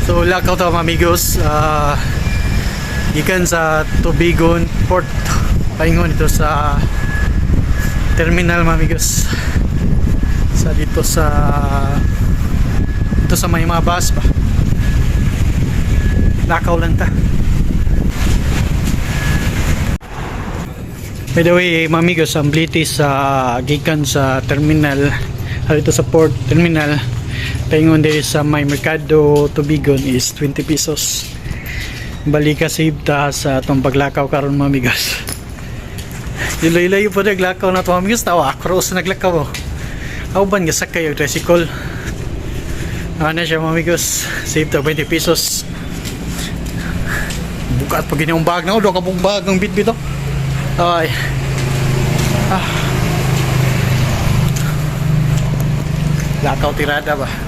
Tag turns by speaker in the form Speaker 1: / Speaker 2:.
Speaker 1: So lakaw to mga amigos, gikan sa Tubigon Port paingon ito sa terminal mga amigos, sa dito sa may mga bus pa, lakaw lang ta. By the way mga amigos, ang blitis sa gikan sa terminal dito sa port terminal paingon diri sa may merkado Tubigon is 20 pesos. Balik ka save ta sa itong paglakaw karon mga amigos. Ilay-ilayo po naglakaw na ito mga amigos. Tawa cross naglakaw oh. Auban nga sakay yung tricycle. Ano siya mga amigos, save ta 20 pesos. Bukat pag gini yung bag na o, doon ka pong bag ng bit-bit oh. Ay. Lakaw tirada ba?